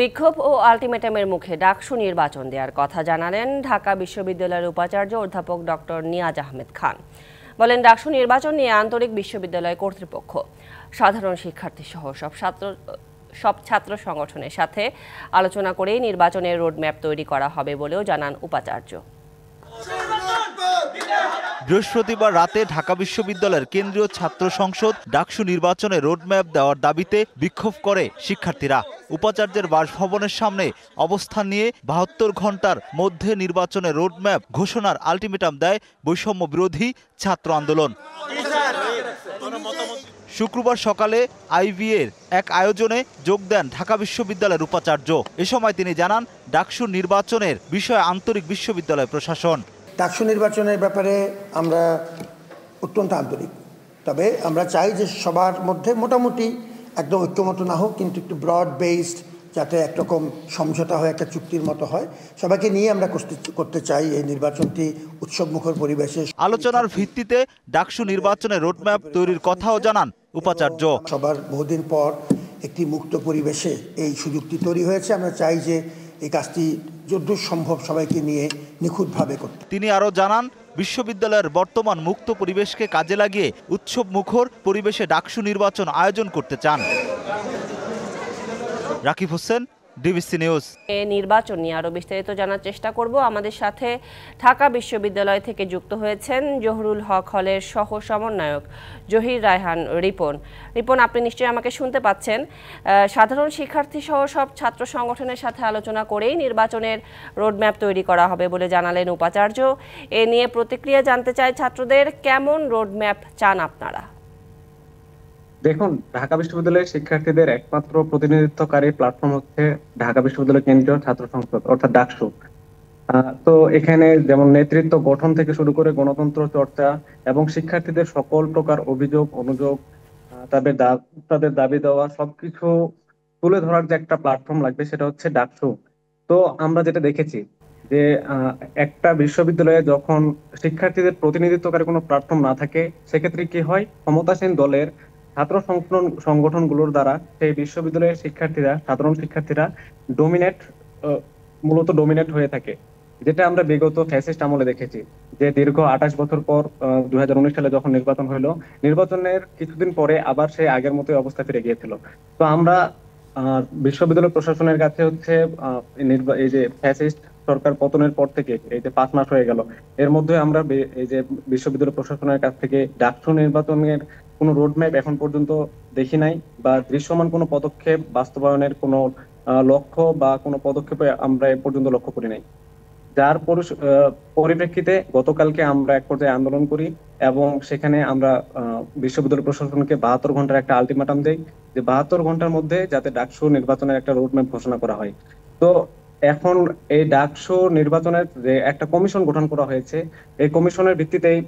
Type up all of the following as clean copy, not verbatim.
বিক্ষোভ ও আলটিমেটামের মুখে ডাকসু নির্বাচন দেওয়ার কথা জানালেন ঢাকা বিশ্ববিদ্যালয়ের উপাচার্য অধ্যাপক ডক্টর নিয়াজ আহমেদ খান। বলেন, ডাকসু নির্বাচন নিয়ে আন্তরিক বিশ্ববিদ্যালয় কর্তৃপক্ষ, সাধারণ শিক্ষার্থী সহ সব ছাত্র সংগঠনের সাথে আলোচনা করেই নির্বাচনের রোডম্যাপ তৈরি করা হবে বলেও জানান উপাচার্য। বৃহস্পতিবার রাতে ঢাকা বিশ্ববিদ্যালয়ের কেন্দ্রীয় ছাত্র সংসদ ডাকসু নির্বাচনে রোডম্যাপ দেওয়ার দাবিতে বিক্ষোভ করে শিক্ষার্থীরা। উপাচার্যের বাসভবনের সামনে অবস্থান নিয়ে ৭২ ঘন্টার মধ্যে নির্বাচনের রোডম্যাপ ঘোষণার আলটিমেটাম দেয় বৈষম্য বিরোধী ছাত্র আন্দোলন। শুক্রবার সকালে আইভিএর এক আয়োজনে যোগ দেন ঢাকা বিশ্ববিদ্যালয়ের উপাচার্য। এ সময় তিনি জানান, ডাকসু নির্বাচনের বিষয়ে আন্তরিক বিশ্ববিদ্যালয় প্রশাসন। ডাকসু নির্বাচনের ব্যাপারে আমরা অত্যন্ত আন্তরিক, তবে আমরা চাই যে সবার মধ্যে মোটামুটি একদম ঐক্যমত না হোক, কিন্তু একটু ব্রড বেসড, যাতে একরকম সমঝোতা হয়, একটা চুক্তির মতো হয়। সবাইকে নিয়ে আমরা করতে চাই এই নির্বাচনটি উৎসবমুখর পরিবেশে। আলোচনার ভিত্তিতে ডাকসু নির্বাচনের রোডম্যাপ তৈরির কথাও জানান উপাচার্য। সবার বহুদিন পর একটি মুক্ত পরিবেশে এই সুযোগটি তৈরি হয়েছে। আমরা চাই যে এই কাজটি যতদূর সম্ভব সবাইকে নিয়ে নিখুঁতভাবে করতে। তিনি আরও জানান, বিশ্ববিদ্যালয়ের বর্তমান মুক্ত পরিবেশকে কাজে লাগিয়ে উৎসব মুখর পরিবেশে ডাকসু নির্বাচন আয়োজন করতে চান। Rakib Hossain, DBC news. নির্বাচন নিয়ে আরো বিস্তারিত জানার চেষ্টা করব। আমাদের সাথে ঢাকা বিশ্ববিদ্যালয় থেকে যুক্ত হয়েছেন জহুরুল হক হলের সহ সমন্বয়ক জহির রায়হান রিপন। রিপন, আপনি নিশ্চয়ই আমাকে শুনতে পাচ্ছেন। সাধারণ শিক্ষার্থী সহ সব ছাত্র সংগঠনের সাথে আলোচনা করেই নির্বাচনের রোডম্যাপ তৈরি করা হবে বলে জানালেন উপাচার্য। এ নিয়ে প্রতিক্রিয়া জানতে চাই ছাত্রদের, কেমন রোডম্যাপ চান আপনারা? দেখুন, ঢাকা বিশ্ববিদ্যালয়ের শিক্ষার্থীদের একমাত্র প্রতিনিধিত্বকারী প্ল্যাটফর্ম হচ্ছে ঢাকা বিশ্ববিদ্যালয় কেন্দ্রীয় ছাত্র সংসদ অর্থাৎ ডাকসু। তো এখানে যেমন নেতৃত্ব গঠন থেকে শুরু করে গণতন্ত্র চর্চা এবং শিক্ষার্থীদের সকল প্রকার অভিযোগ অনুযোগ, তাদের দাবি দেওয়া সবকিছু তুলে ধরার যে একটা প্ল্যাটফর্ম লাগবে, সেটা হচ্ছে ডাকসু। তো আমরা যেটা দেখেছি যে একটা বিশ্ববিদ্যালয়ে যখন শিক্ষার্থীদের প্রতিনিধিত্বকারী কোনো প্ল্যাটফর্ম না থাকে, সেক্ষেত্রে কি হয়, ক্ষমতাসীন দলের ছাত্র সংগঠনগুলোর দ্বারা সেই বিশ্ববিদ্যালয়ের শিক্ষার্থীরা, সাধারণ শিক্ষার্থীরা মূলত ডোমিনেট হয়ে থাকে, যেটা আমরা বিগত ফ্যাসিস্ট আমলে দেখেছি। যে দীর্ঘ ২৮ বছর পর ২০১৯ সালে যখন নির্বাচন হলো, নির্বাচনের কিছুদিন পরে আবার সেই আগের মতোই অবস্থা ফিরে গিয়েছিল। তো আমরা বিশ্ববিদ্যালয় প্রশাসনের কাছে হচ্ছে এই যে ফ্যাসিস্ট সরকার পতনের পর থেকে এই যে ৫ মাস হয়ে গেল, এর মধ্যে আমরা এই যে বিশ্ববিদ্যালয় প্রশাসনের কাছ থেকে ডাকসু নির্বাচনের কোনো রোডম্যাপ এখন পর্যন্ত দেখি নাই, বা দৃশ্যমান কোনো পদক্ষেপ বাস্তবায়নের কোনো লক্ষ্য বা কোনো পদক্ষেপে আমরা এ পর্যন্ত লক্ষ্য করি নাই। যার পরিপ্রেক্ষিতে গতকালকে আমরা এক পর্যায়ে আন্দোলন করি এবং সেখানে আমরা বিশ্ববিদ্যালয় প্রশাসনকে ৭২ ঘন্টার একটা আলটিমেটাম দেই যে ৭২ ঘন্টার মধ্যে যাতে ডাকসু নির্বাচনের একটা রোডম্যাপ ঘোষণা করা হয়। তো এখন এই ডাকসু নির্বাচনের যে একটা কমিশন গঠন করা হয়েছে, এই কমিশনের ভিত্তিতেই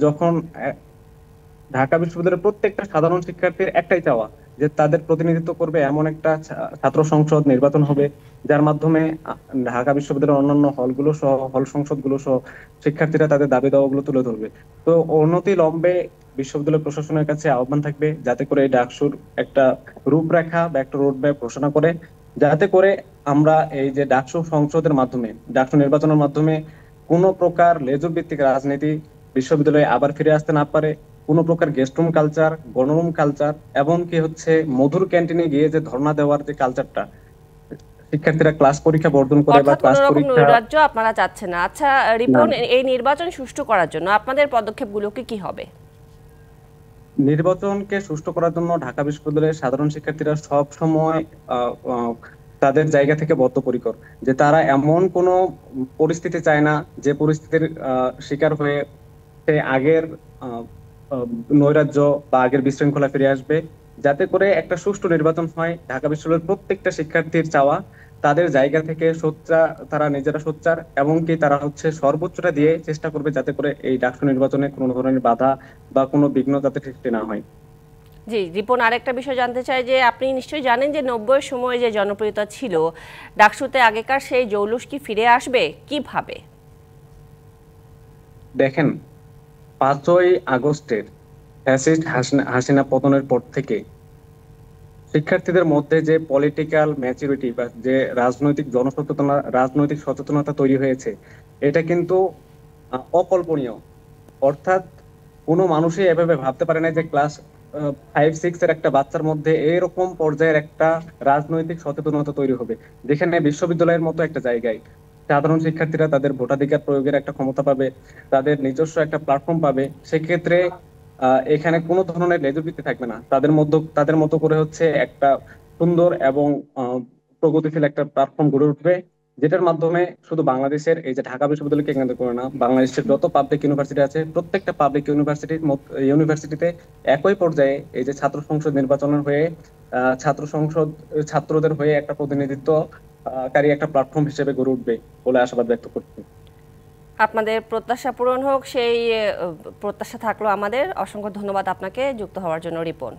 যখন ঢাকা বিশ্ববিদ্যালয়ের প্রত্যেকটা সাধারণ শিক্ষার্থীর একটাই চাওয়া যে তাদের প্রতিনিধিত্ব করবে এমন একটা ছাত্র সংসদ নির্বাচন হবে, যার মাধ্যমে ঢাকা বিশ্ববিদ্যালয়ের অন্যান্য হলগুলো সহ হল সংসদগুলো সহ শিক্ষার্থীরা তাদের দাবি দাওয়াগুলো তুলে ধরবে। তো অনতি লম্বে বিশ্ববিদ্যালয় প্রশাসনের কাছে আহ্বান থাকবে যাতে করে এই ডাকসুর একটা রূপরেখা বা একটা রোডম্যাপ ঘোষণা করে, যাতে করে আমরা এই যে ডাকসু সংসদের মাধ্যমে, ডাকসু নির্বাচনের মাধ্যমে কোনো প্রকার লেজুর ভিত্তিক রাজনীতি বিশ্ববিদ্যালয়ে আবার ফিরে আসতে না পারে। কোনো প্রকার গেস্ট রুম কালচার, গণরুম কালচার, এমনকি হচ্ছে মধুর ক্যান্টিনে গিয়ে যে ধর্ণা দেওয়ার যে কালচারটা, শিক্ষার্থীরা ক্লাস পরীক্ষা বর্জন করে বা ক্লাস পরীক্ষা নৈরাজ্য আপনারা চাচ্ছেন না। আচ্ছা রিপন, এই নির্বাচন সুষ্ঠু করার জন্য আপনাদের পদক্ষেপগুলো কি হবে? নির্বাচনকে সুষ্ঠু করার জন্য ঢাকা বিশ্ববিদ্যালয়ের সাধারণ শিক্ষার্থীরা সব সময় তাদের জায়গা থেকে বদ্ধপরিকর, যে তারা এমন কোনো পরিস্থিতি চায় না যে পরিস্থিতির শিকার হয়ে সে আগের নৈরাজ্য বা আগের বিশৃঙ্খলা ফিরে আসবে। যাতে করে একটা সুষ্ঠু নির্বাচন হয়, ঢাকা বিশ্ববিদ্যালয়ের প্রত্যেকটা শিক্ষার্থীর চাওয়া তাদের জায়গা থেকে তারা নিজেরা সোচ্চার, এমনকি তারা হচ্ছে সর্বোচ্চটা দিয়ে চেষ্টা করবে যাতে করে এই ডাকসু নির্বাচনে কোনো ধরনের বাধা বা কোনো বিঘ্ন যাতে সৃষ্টি না হয়। জি রিপন, আরেকটা বিষয় জানতে চাই যে আপনি নিশ্চয়ই জানেন যে ৯০-এর সময় যে জনপ্রিয়তা ছিল ডাকসুতে আগেকার, সেই জৌলুস কি ফিরে আসবে? কিভাবে? দেখেন, ৫ই আগস্টের ফ্যাসিস্ট হাসিনা পতনের পর থেকে শিক্ষার্থীদের মধ্যে যে পলিটিক্যাল ম্যাচুরিটি বা যে রাজনৈতিক সচেতনতা তৈরি হয়েছে, এটা কিন্তু অকল্পনীয়। অর্থাৎ কোনো মানুষই এভাবে ভাবতে পারে না যে ক্লাস 5-6 এর একটা বাচ্চার মধ্যে এরকম পর্যায়ের একটা রাজনৈতিক সচেতনতা তৈরি হবে, যেখানে বিশ্ববিদ্যালয়ের মতো একটা জায়গায় সাধারণ শিক্ষার্থীরা তাদের ভোটাধিকার প্রয়োগের একটা ক্ষমতা পাবে, তাদের নিজস্ব একটা প্ল্যাটফর্ম পাবে। সেক্ষেত্রে এখানে কোনো ধরনের লেজুরবৃত্তি থাকবে না, তাদের মতো করে হচ্ছে একটা সুন্দর এবং প্রগতিশীল একটা প্ল্যাটফর্ম গড়ে উঠবে, যেটার মাধ্যমে শুধু বাংলাদেশের এই যে ঢাকা বিশ্ববিদ্যালয়কে কেন্দ্র করে না, বাংলাদেশের যত পাবলিক ইউনিভার্সিটি আছে প্রত্যেকটা পাবলিক ইউনিভার্সিটিতে একই পর্যায়ে এই যে ছাত্র সংসদ নির্বাচনের হয়ে ছাত্রদের হয়ে একটা প্রতিনিধিত্ব কারী একটা প্ল্যাটফর্ম হিসেবে গড়ে উঠবে বলে আশাবাদ ব্যক্ত করছি। আপনাদের প্রত্যাশা পূরণ হোক, সেই প্রত্যাশা থাকলো আমাদের। অসংখ্য ধন্যবাদ আপনাকে যুক্ত হওয়ার জন্য রিপন।